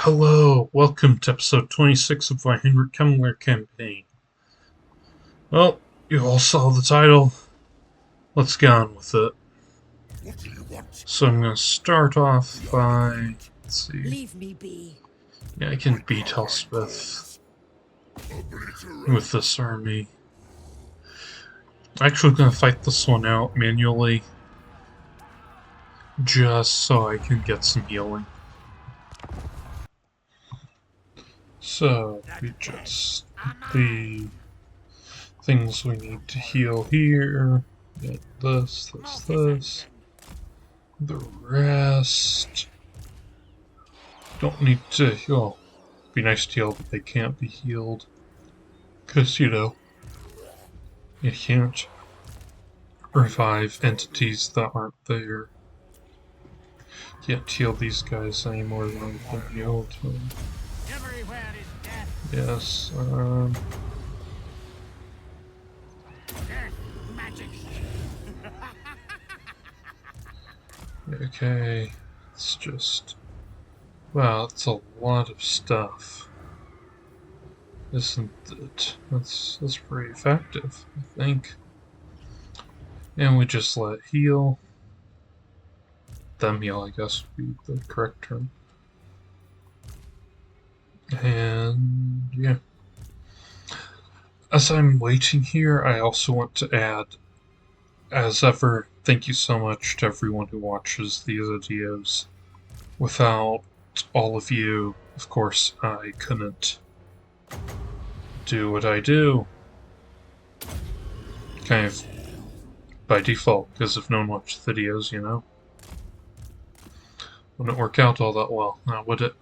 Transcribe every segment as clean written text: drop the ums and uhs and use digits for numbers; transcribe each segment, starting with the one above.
Hello, welcome to episode 26 of my Heinrich Kemmler campaign. Well, you all saw the title. Let's get on with it. So I'm going to start off by, let's see. Leave me be. Yeah, I can beat Elspeth with this army. I'm actually going to fight this one out manually, just so I can get some healing. So, we just the things we need to heal here. Get this. The rest don't need to heal. Be nice to heal, but they can't be healed. Because, you can't revive entities that aren't there. Can't heal these guys anymore than I've been healed. Everywhere is death. Yes, Death magic. okay, it's just... wow, it's a lot of stuff. Isn't it? That's pretty effective, I think. And we just let heal. Them heal, I guess, would be the correct term. And yeah. As I'm waiting here, I also want to add, as ever, thank you so much to everyone who watches these videos. Without all of you, of course, I couldn't do what I do. Kind of by default, because if no one watched the videos, wouldn't work out all that well, now would it?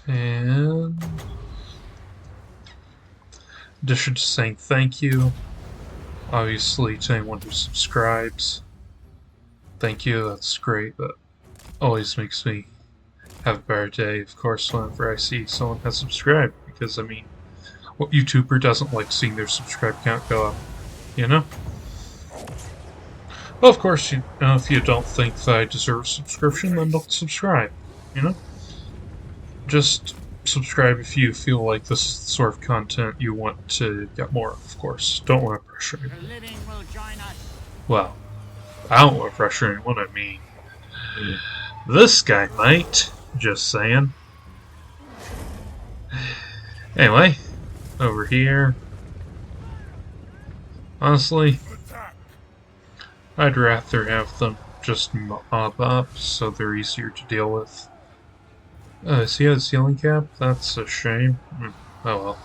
And in addition to saying thank you, obviously to anyone who subscribes, thank you, that's great. That always makes me have a better day, of course, whenever I see someone has subscribed, because, I mean, what YouTuber doesn't like seeing their subscribe count go up, Well, of course, if you don't think that I deserve a subscription, then don't subscribe, Just subscribe if you feel like this is the sort of content you want to get more of course. Don't want to pressure anyone. The living will join us. Well, I don't want to pressure anyone, I mean, this guy might, just saying. Anyway, over here. Honestly, I'd rather have them just mob up so they're easier to deal with. Does he have a ceiling cap? That's a shame. Oh well.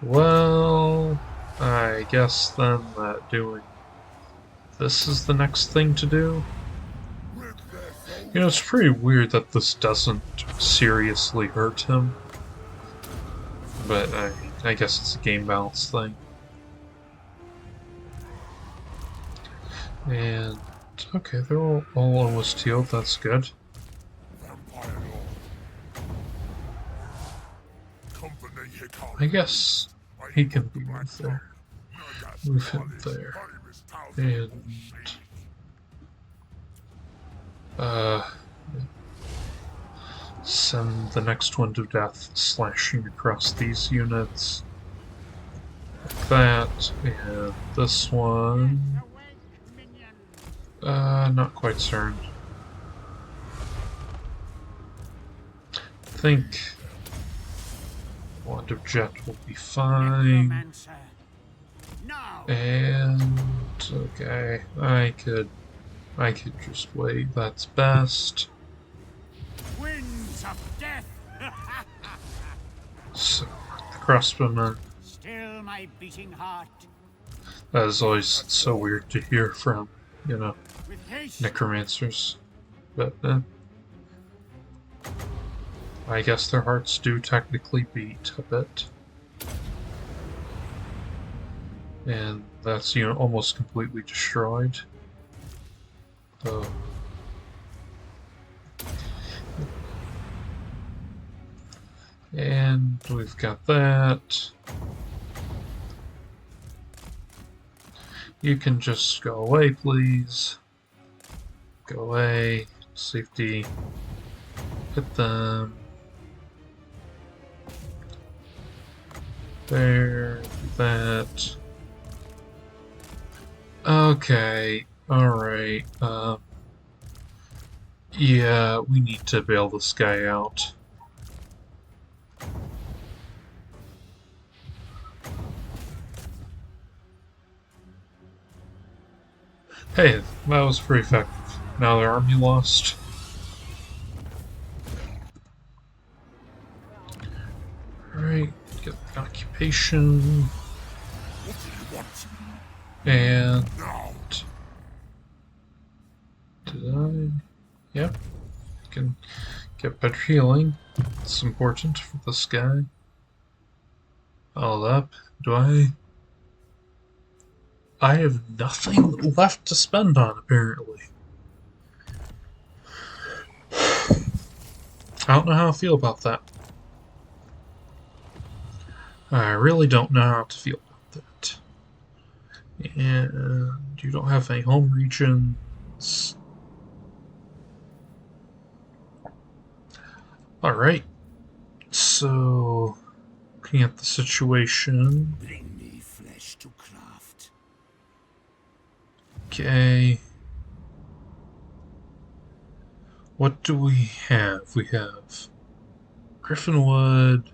Well, I guess then that doing this is the next thing to do. It's pretty weird that this doesn't seriously hurt him. But I guess it's a game balance thing. And okay, they're all almost healed, that's good. I guess he can be moved there. Move him there. And send the next one to death, slashing across these units. Like that. And this one. Not quite certain. I think Wand of Jet will be fine. Necromancer. No. And okay, I could just wait. That's best. Winds of death. So, crossbowmen. Still my beating heart. That is always so weird to hear from, With haste. necromancers. But I guess their hearts do technically beat a bit. And that's, almost completely destroyed. So. And we've got that. You can just go away, please. Go away. Safety. Hit them. There. That. Okay. Alright. Yeah, we need to bail this guy out. Hey, that was pretty effective. Now their army lost. Alright, get the occupation. And... did I? Yep. Can get better healing. It's important for this guy. All up. Do I? I have nothing left to spend on, apparently. I don't know how I feel about that. I really don't know how to feel about that. And you don't have any home regions. Alright. So, looking at the situation. Bring me flesh to craft. Okay. What do we have? We have Griffinwood.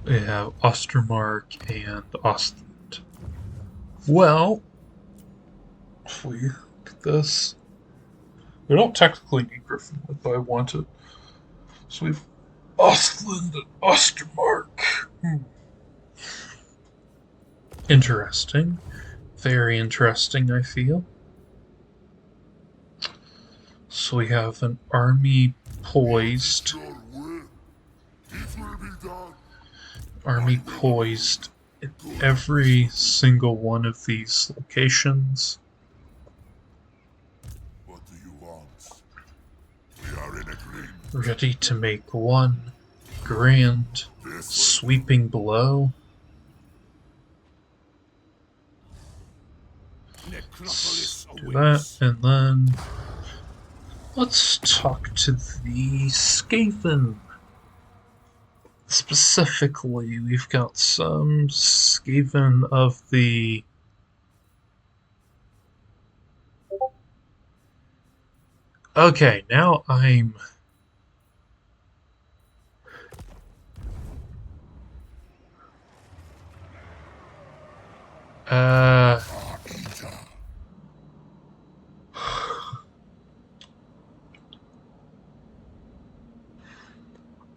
We have Ostermark and Ostland. Well, if we look at this, we don't technically need Griffinwood, but I want it. So we've Ostland and Ostermark. Interesting. Very interesting, I feel. So we have an army poised. Army poised in every single one of these locations. What do you want? We are in agreement. Ready to make one grand sweeping blow. Let's do that, and then let's talk to the Skaven. Specifically, we've got some Skaven of the... Okay, now I'm...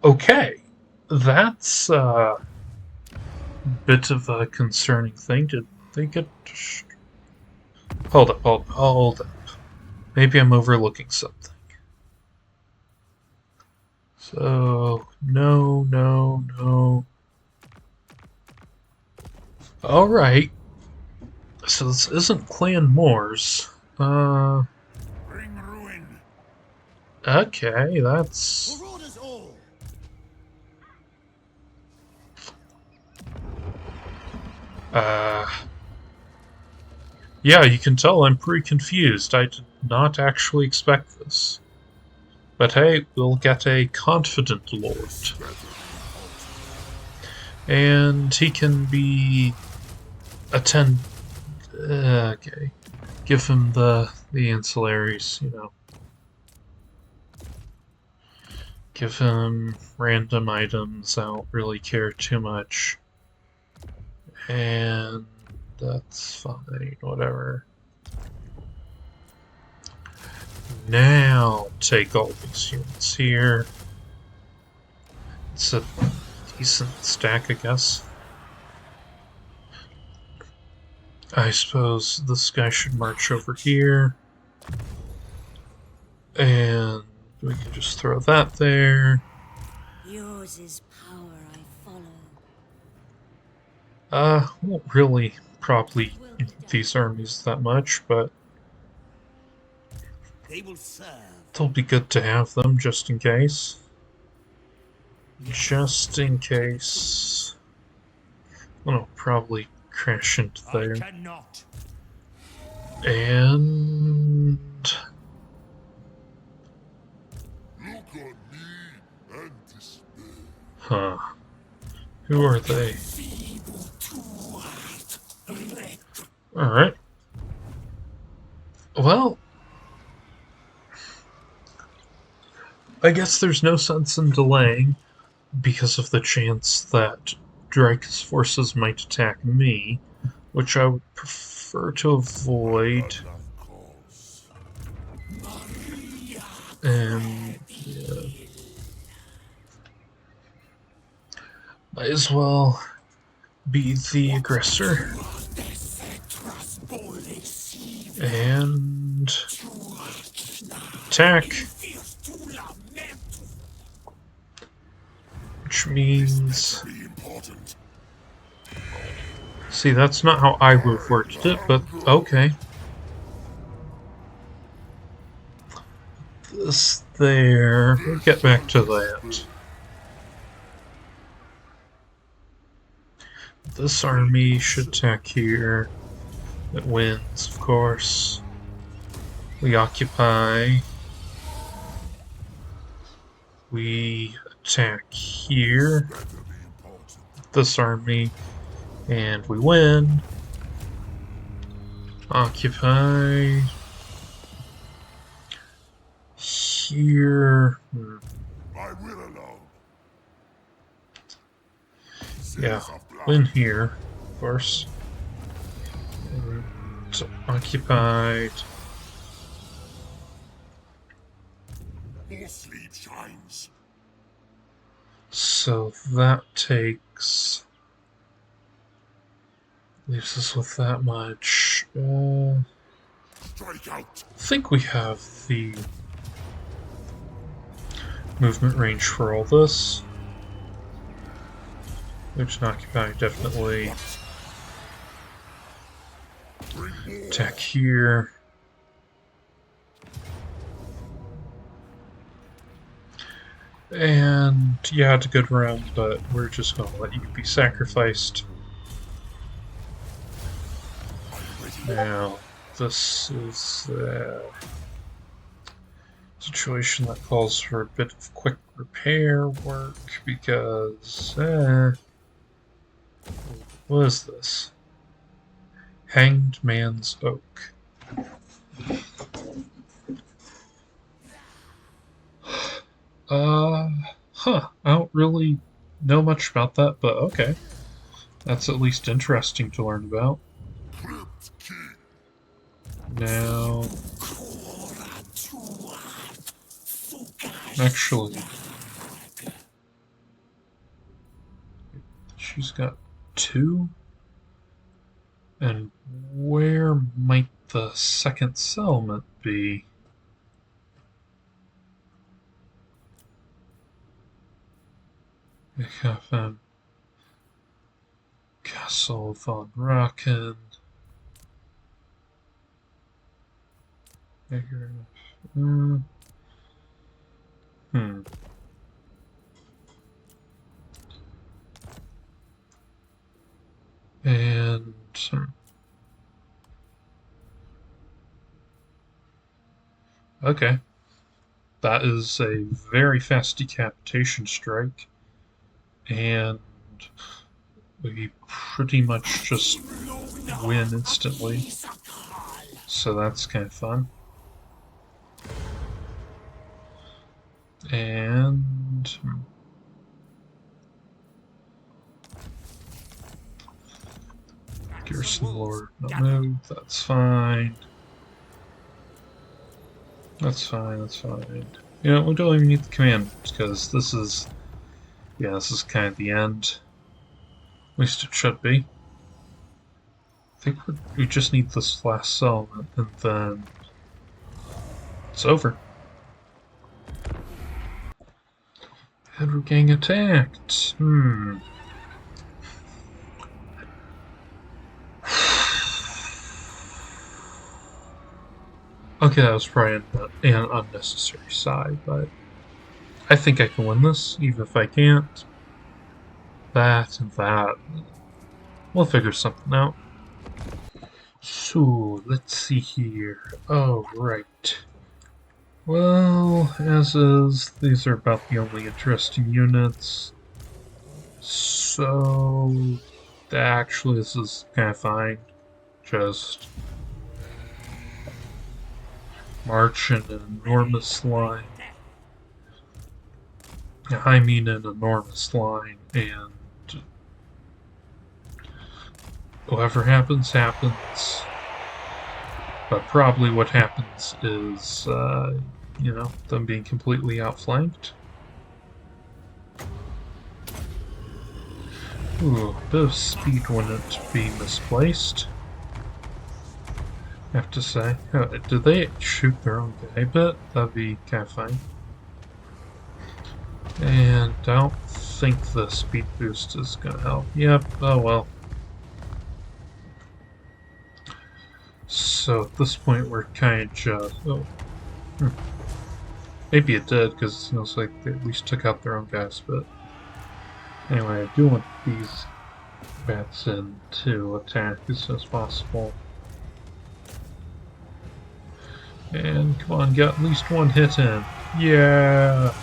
Okay, that's a bit of a concerning thing. Did they get... Hold up. Maybe I'm overlooking something. So, no. Alright. So this isn't Clan Moors. Bring ruin. Okay, that's... Yeah, you can tell I'm pretty confused. I did not actually expect this. But hey, we'll get a confident lord. And he can be... okay. Give him the ancillaries, you know. Give him random items, I don't really care too much. And that's fine, whatever. Now take all these units here. It's a decent stack, I guess. I suppose this guy should march over here. And we can just throw that there. Yours is power I follow. Won't really probably need these armies that much, but They will serve. it'll be good to have them just in case. Just in case. I'll probably crash into there. I cannot. And Who are they? Alright. Well, I guess there's no sense in delaying because of the chance that Drake's forces might attack me, which I would prefer to avoid. And yeah, might as well be the aggressor. And attack. Which means... See, that's not how I would have worked it, but okay. This there... We'll get back to that. This army should attack here. It wins, of course. We occupy. We attack here. This army. And we win. Occupy. Here. I will alone. Yeah, win here, of course. And occupied. More sleep shines. So that takes... leaves us with that much. Strike out. I think we have the movement range for all this. Which occupy definitely. Attack here. And yeah, it's a good round, but we're just gonna let you be sacrificed. Now, this is a situation that calls for a bit of quick repair work because, what is this? Hanged Man's Oak. I don't really know much about that, but okay. That's at least interesting to learn about. Now... actually... she's got 2? And where might the second settlement be? We have Castle von Raken. And okay, that is a very fast decapitation strike, and we pretty much just win instantly, so that's kind of fun. And Garrison Lord not moved, that's fine. That's fine, that's fine. You know, we don't even need the command, because this is... yeah, this is kind of the end. At least it should be. I think we just need this last settlement, and then... it's over. And we're getting attacked. Okay, that was probably an unnecessary sigh, but I think I can win this, even if I can't. That and that. We'll figure something out. So, let's see here. Oh, right. Well, as is, these are about the only interesting units. So, actually, this is kind of fine. Just march in an enormous line. I mean an enormous line, and whatever happens, happens. But probably what happens is, you know, them being completely outflanked. Ooh, a bit of speed wouldn't be misplaced, I have to say. Do they shoot their own guy a bit? That'd be kind of fun. And I don't think the speed boost is gonna help. Yep, oh well. So at this point we're kind of just... Oh. Maybe it did, because it seems like they at least took out their own guys, but... Anyway, I do want these bats in to attack as soon as possible. And come on, get at least one hit in. Yeah!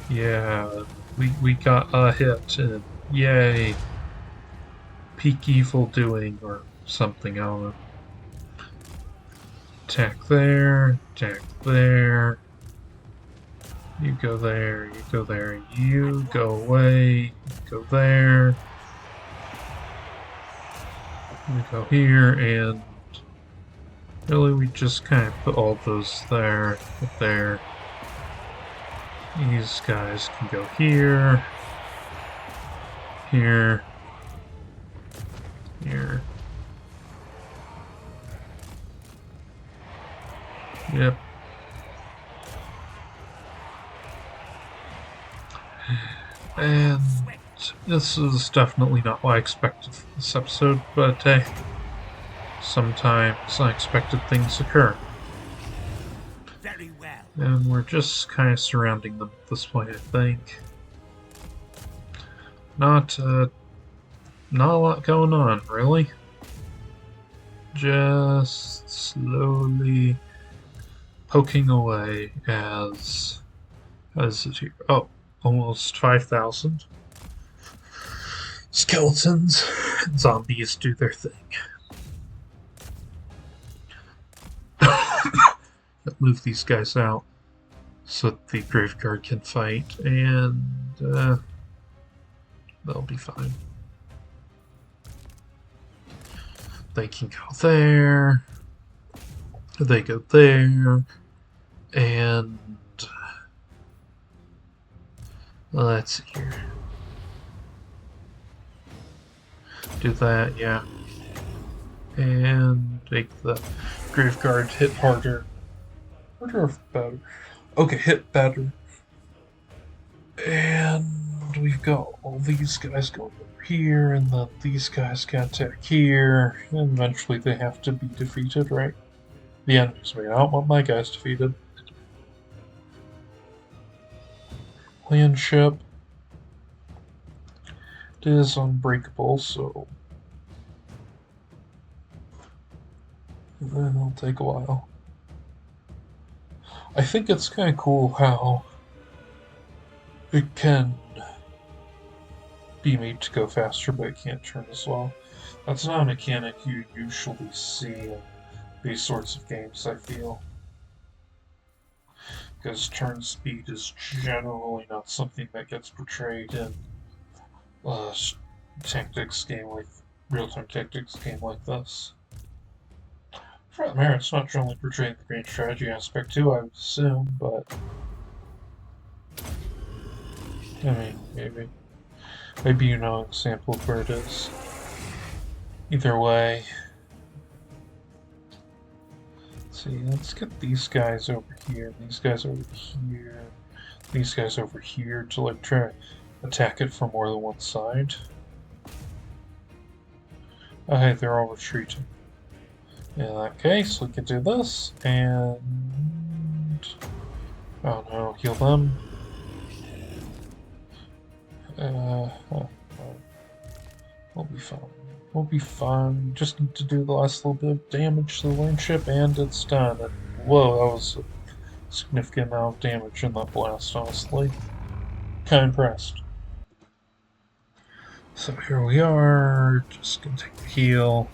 Yeah, we got a hit in. Yay! Peak evil doing, or something, I don't know. Attack there, attack there. You go there, you go there, you go away, you go there. We go here, and really we just kind of put all those there, there. These guys can go here, here, here. Yep. And this is definitely not what I expected from this episode, but hey, sometimes unexpected things occur. Very well. And we're just kind of surrounding them at this point, I think. Not a lot going on, really. Just slowly poking away as it here? Oh, almost 5,000 skeletons and zombies do their thing. Move these guys out so that the graveyard can fight, and they'll be fine. They can go there, they go there, and let's see here. Do that, yeah. And make the graveyard hit harder. Harder or better? Okay, hit better. And we've got all these guys going over here, and then these guys can attack here, and eventually they have to be defeated, right? The enemies may not want my guys defeated. Land ship. It is unbreakable, so it'll take a while. I think it's kind of cool how it can be made to go faster, but it can't turn as well. That's not a mechanic you usually see in these sorts of games, I feel. Because turn speed is generally not something that gets portrayed in tactics game like real-time tactics game like this. For that matter, it's not generally portraying the grand strategy aspect too, I would assume, but I mean, maybe you know an example of where it is. Either way, let's see, let's get these guys over here, these guys over here, these guys over here to like try to attack it from more than one side. Oh hey, they're all retreating. In that case, we can do this, and oh no, heal them. We'll be fine. We'll be fine. Just need to do the last little bit of damage to the land ship, and it's done. And whoa, that was a significant amount of damage in that blast, honestly. Kinda impressed. So here we are, just gonna take the heal.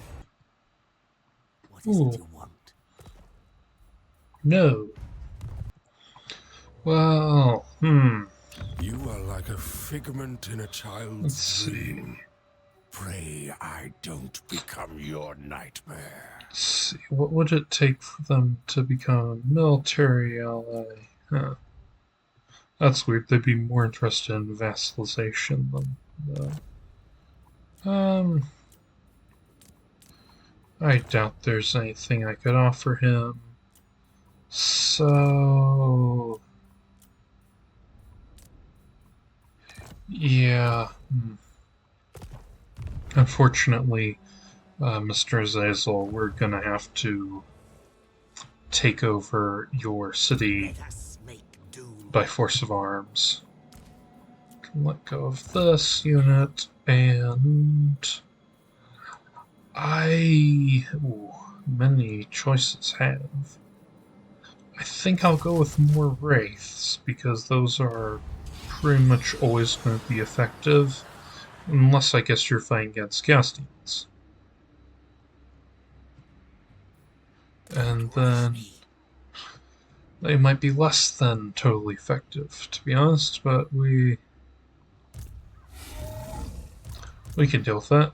What is Ooh. it you want? No. Well, You are like a figment in a let's child's see. dream. Pray I don't become your nightmare. Let's see. What would it take for them to become a military ally? Huh. That's weird. They'd be more interested in vassalization than I doubt there's anything I could offer him. So, yeah. Unfortunately, Mr. Azazel, we're gonna have to take over your city Let us make do. by force of arms. Can let go of this unit, and many choices have. I think I'll go with more wraiths because those are pretty much always going to be effective, unless I guess you're fighting against gas demons. And then they might be less than totally effective, to be honest, but we can deal with that.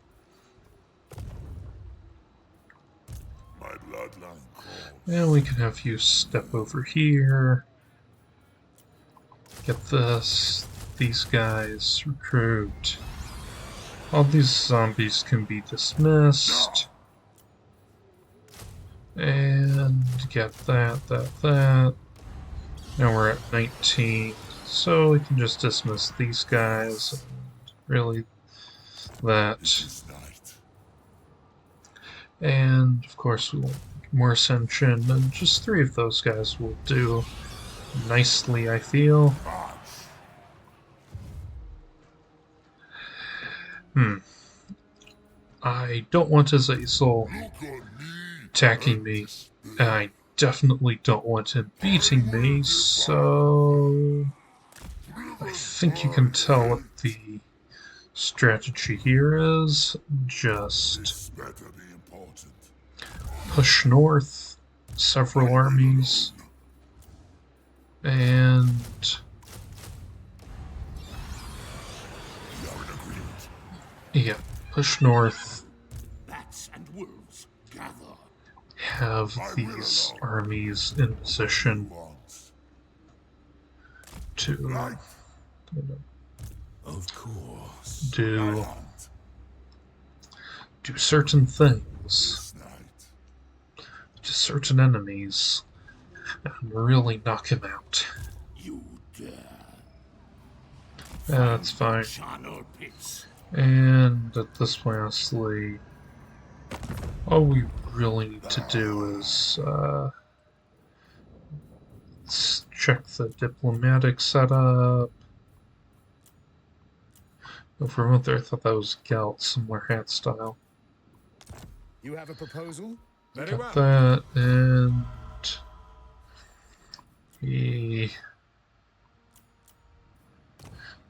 My bloodline calls. And we can have you step over here. Get this. These guys recruit. All these zombies can be dismissed. And get that. Now we're at 19. So we can just dismiss these guys. And really, that. This night. And of course we want more ascension, and just 3 of those guys will do nicely, I feel. I don't want Azazel attacking me, and I definitely don't want him beating me, so I think you can tell what the strategy here is. Just This better be important. push north, several armies, and We are in agreement. yeah, push north, Bats and wolves gather. have these armies in position Wants. to Of course. do I hunt certain things this night. to certain enemies and really knock him out. You dare. That's fine. Charnel pits. And at this point, honestly, all we really need to do is let's check the diplomatic setup. Oh, for a moment there, I thought that was Galt, similar hat style. You have a proposal? Very Got well. that, and we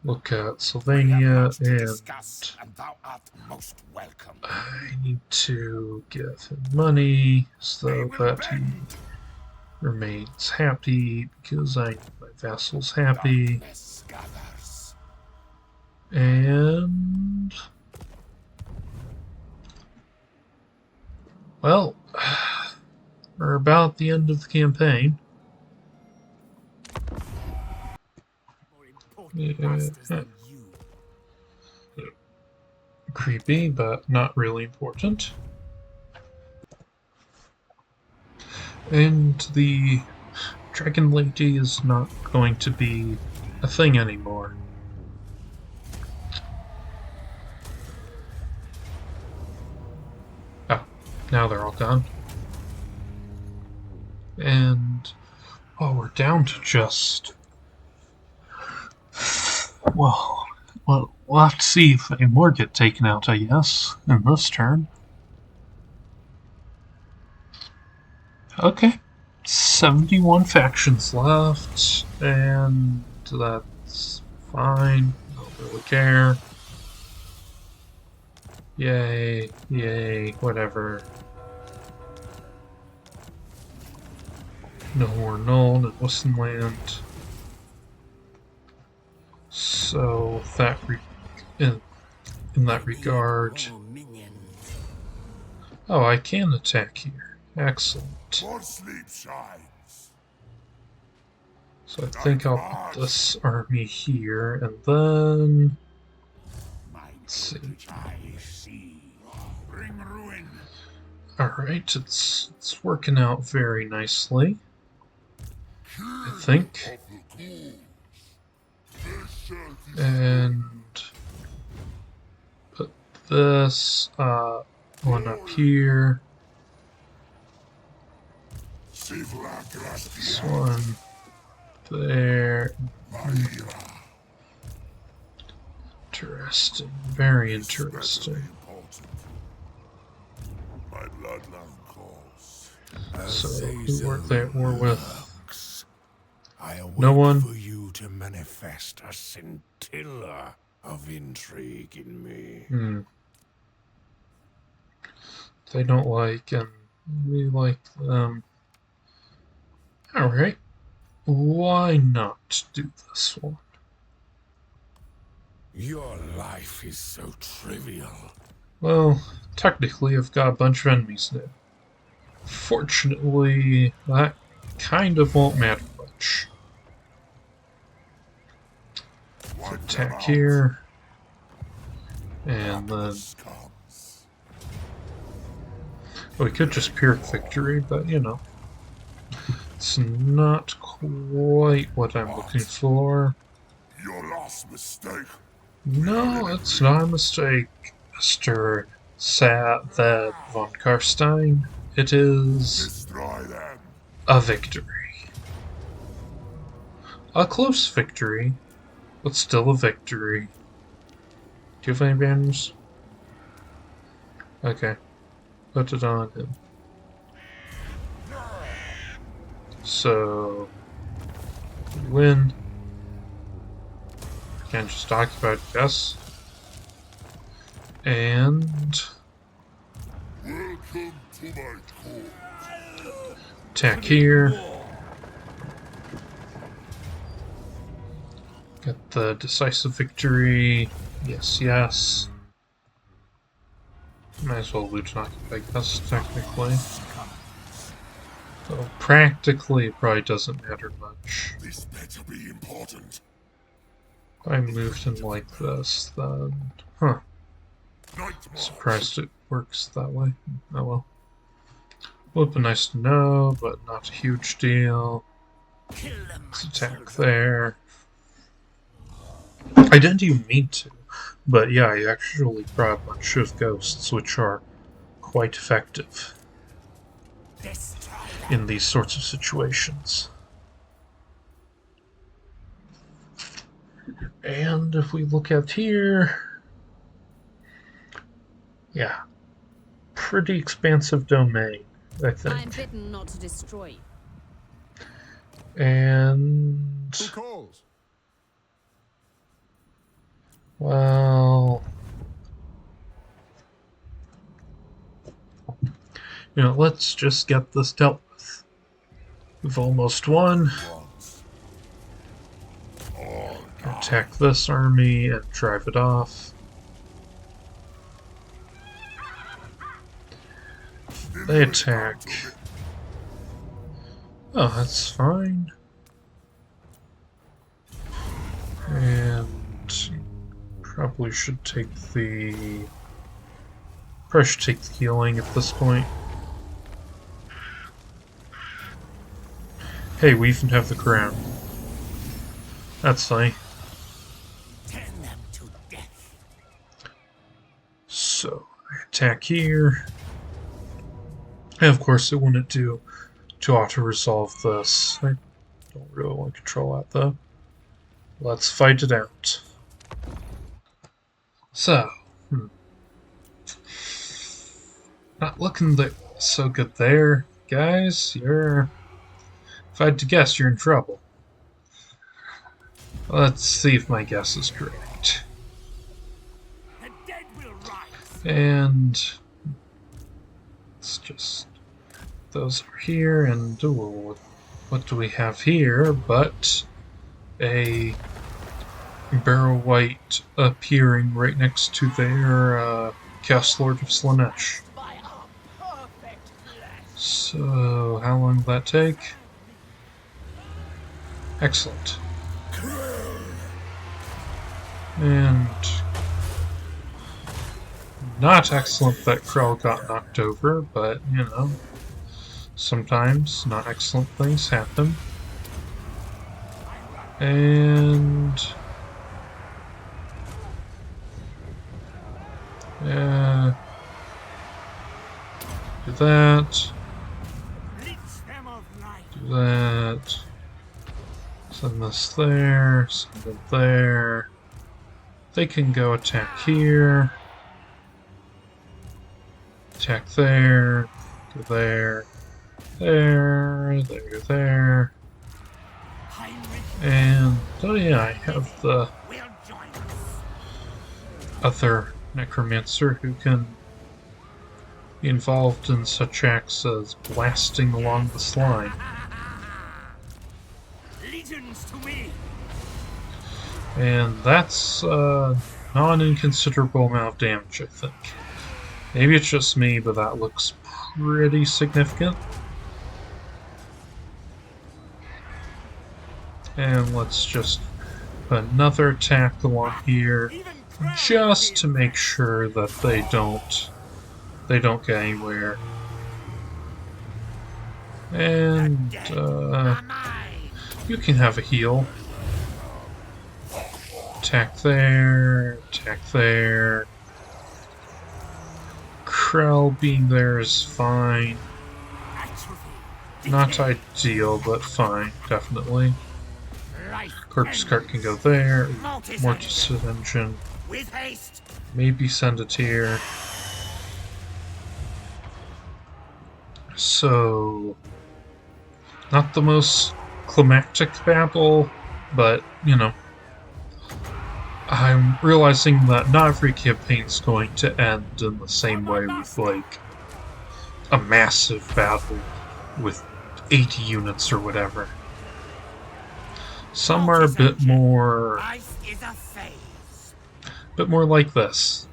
look at Sylvania, and Discuss, and thou art most welcome. I need to give him money so that he remains happy, because I need my vassals happy. Darkness gathers. And well, we're about at the end of the campaign. More important masters than you. Creepy, but not really important. And the Dragon Lady is not going to be a thing anymore. Oh, now they're all gone. And we're down to just... Well, we'll have to see if any more get taken out, I guess, in this turn. Okay. 71 factions left, and that's fine. I don't really care. Yay, yay, whatever. No more Null in Wissenland. So that in that regard, oh, I can attack here. Excellent. More sleep shines. So I think I'll put this army here, and then let's see. I see. Bring ruin. All right, it's working out very nicely. I think. And put this one up here. This one there. Interesting. Very interesting. My bloodline calls. So who were they at war with? I No one. for you to manifest a scintilla of intrigue in me. They don't like, and we like them. Alright. Why not do this one? Your life is so trivial. Well, technically I've got a bunch of enemies now. Fortunately, that kind of won't matter much. Attack here. And then... we could just Pyrrhic Victory, but you know. It's not quite what I'm looking for. Your last mistake. No, it's not a mistake, Mr. That von Karstein. It is Destroy them. a victory. A close victory, but still a victory. Do you have any banners? Okay. Put it on him. So, we win. Can't just occupy it, yes. And Welcome to my court. attack here. Get the decisive victory. Yes, yes. Might as well loot and occupy, yes, technically. So practically, it probably doesn't matter much. This better be important. If I moved in like this, then... Huh. Nightmare. Surprised it works that way. Oh well. Would be nice to know, but not a huge deal. Let's attack there. I didn't even mean to, but yeah, I actually brought a bunch of ghosts, which are quite effective in these sorts of situations. And if we look at here, yeah, pretty expansive domain, I think. I'm bidden not to destroy you. And Who calls? well, you know, let's just get this dealt with. We've almost won. Attack this army and drive it off. They attack. Oh, that's fine. And probably should take the... probably should take the healing at this point. Hey, we even have the crown. That's funny. Turn them to death. So, I attack here. And of course, it wouldn't do to auto-resolve this. I don't really want to control that, though. Let's fight it out. So, not looking so good there, guys. You're... if I had to guess, you're in trouble. Let's see if my guess is correct. The dead will rise. And it's just those are here, and ooh, what do we have here but a Barrow White appearing right next to their Cast Lord of Slanesh. So, how long will that take? Excellent. And not excellent that Krell got knocked over, but, you know, sometimes not excellent things happen. And do that. Do that. Send this there. Send it there. They can go attack here. Attack there. Go there. There. There. There. And oh yeah, I have the other Necromancer who can be involved in such acts as blasting along the slime. And that's not an inconsiderable amount of damage, I think. Maybe it's just me, but that looks pretty significant. And let's just put another attack along here, just to make sure that they don't get anywhere. And you can have a heal. Attack there, attack there. Krell being there is fine. Not ideal, but fine, definitely. Corpse Cart can go there. Mortis Engine. Maybe send it here. So, not the most climactic battle, but, you know, I'm realizing that not every campaign is going to end in the same way with, like, a massive battle with 80 units or whatever. Some are a bit more like this.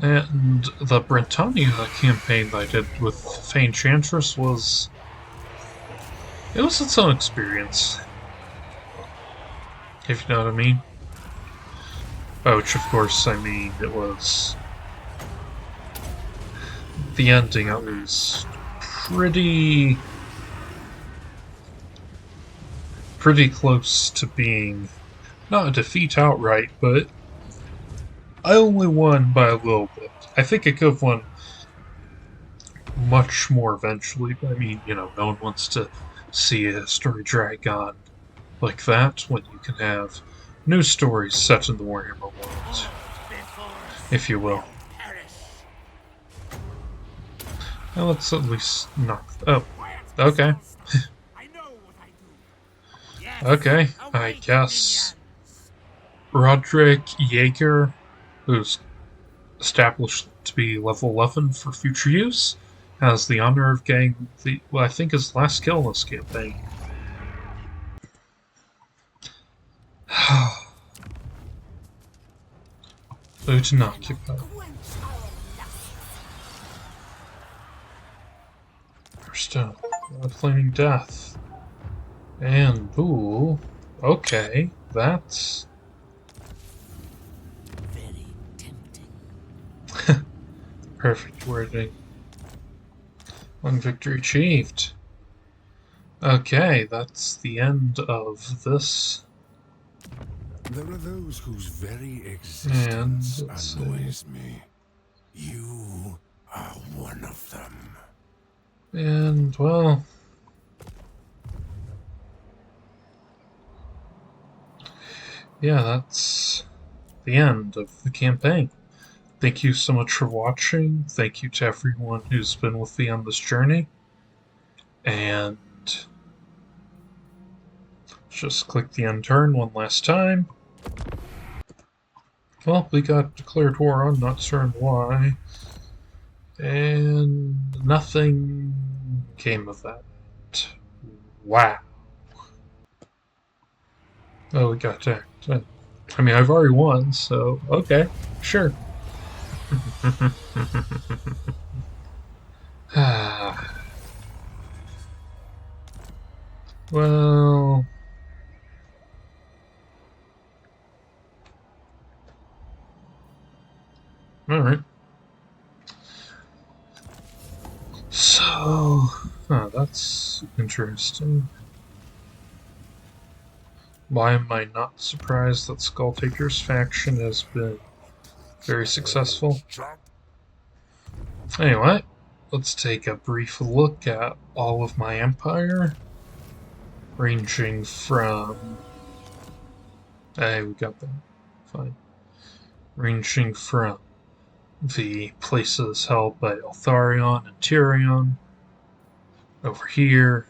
And the Britannia campaign that I did with Fey Enchantress was its own experience. If you know what I mean. By which, of course, I mean it was the ending. It was pretty close to being not a defeat outright, but I only won by a little bit. I think I could have won much more eventually, but I mean, you know, no one wants to see a story drag on like that when you can have new stories set in the Warhammer world, if you will. Now let's at least knock... Oh, okay. Okay, I guess Roderick Jaeger, who's established to be level 11 for future use, has the honor of getting the, well, I think his last kill in this campaign. Luton occupied. First up, Flaming Death. And, ooh, okay, that's very tempting. perfect wording. One victory achieved. Okay, that's the end of this. There are those whose very existence annoys me. You are one of them. And, well, yeah, that's the end of the campaign. Thank you so much for watching. Thank you to everyone who's been with me on this journey. And just click the end turn one last time. Well, we got declared war on, not certain why. And nothing came of that. Wow. Oh, we got attacked. I mean, I've already won, so okay, sure. Well, alright. So, that's interesting. Why am I not surprised that Skulltaker's faction has been very successful? Anyway, let's take a brief look at all of my empire, ranging from... Hey, we got that. Fine. Ranging from the places held by Eltharion and Tyrion. Over here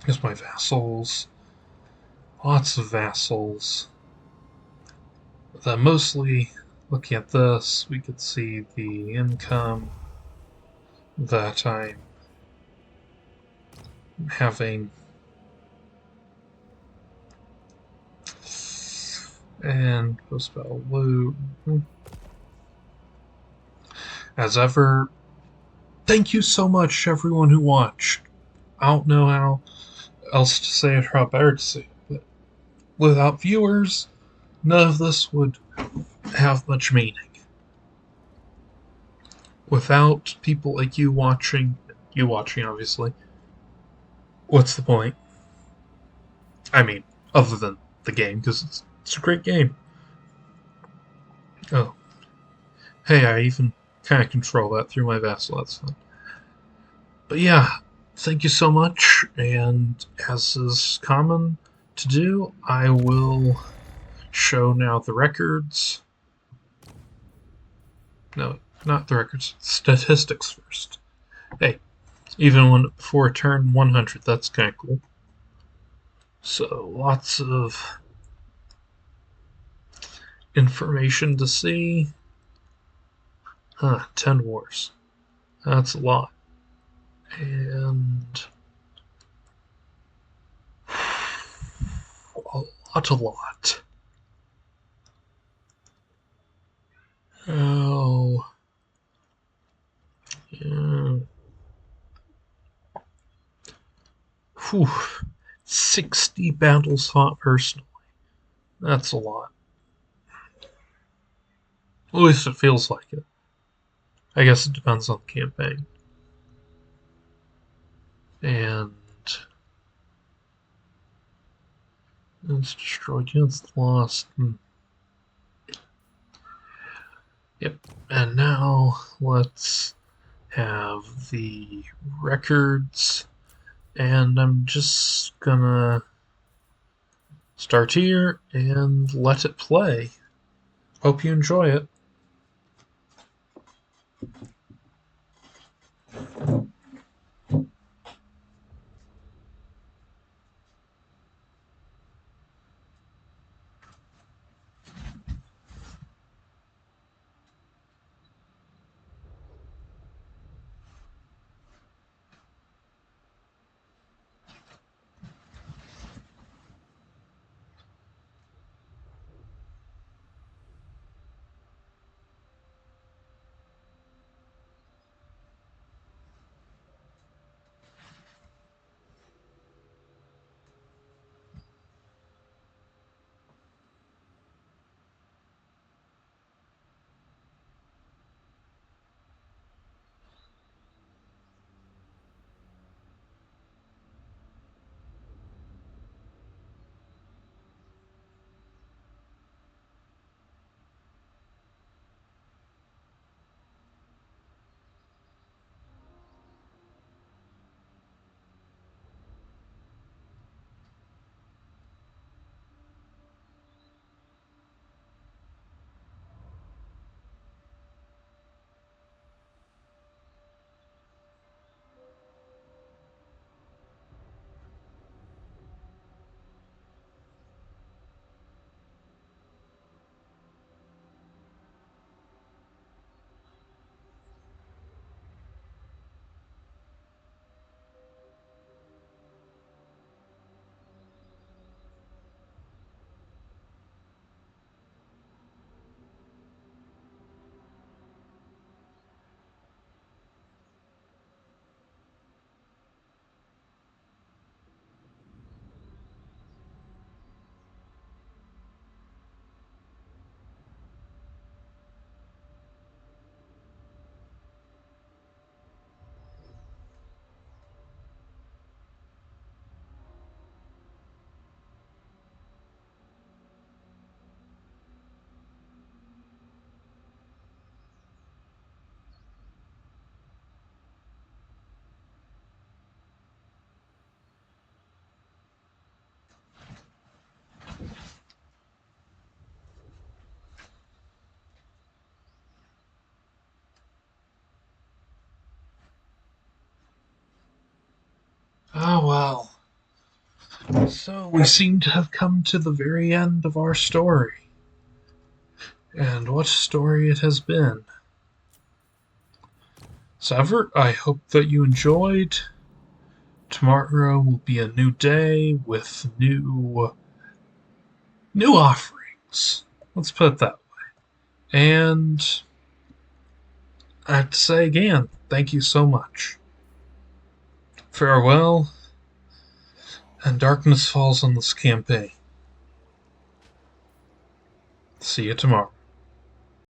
is my vassals. Lots of vassals. Mostly, looking at this, we could see the income that I'm having. And post-battle loot. As ever, thank you so much, everyone who watched. I don't know how else to say it or how better to say it, but without viewers, none of this would have much meaning. Without people like you watching obviously, what's the point? I mean, other than the game, because it's a great game. Oh. Hey, I even kind of control that through my vassal, that's fun. But yeah, thank you so much, and as is common to do, I will show now the records. No, not the records, statistics first. Hey, even when before turn 100, that's kind of cool. So, lots of information to see. 10 wars. That's a lot. And a lot. Oh. Yeah. Whew. 60 battles fought personally. That's a lot. At least it feels like it. I guess it depends on the campaign. And it's destroyed units lost. Yep. And now let's have the records. And I'm just gonna start here and let it play. Hope you enjoy it. Ah, well. So we seem to have come to the very end of our story. And what story it has been. So, Everett, I hope that you enjoyed. Tomorrow will be a new day with new offerings. Let's put it that way. And I'd say again, thank you so much. Farewell, and darkness falls on this campaign. See you tomorrow.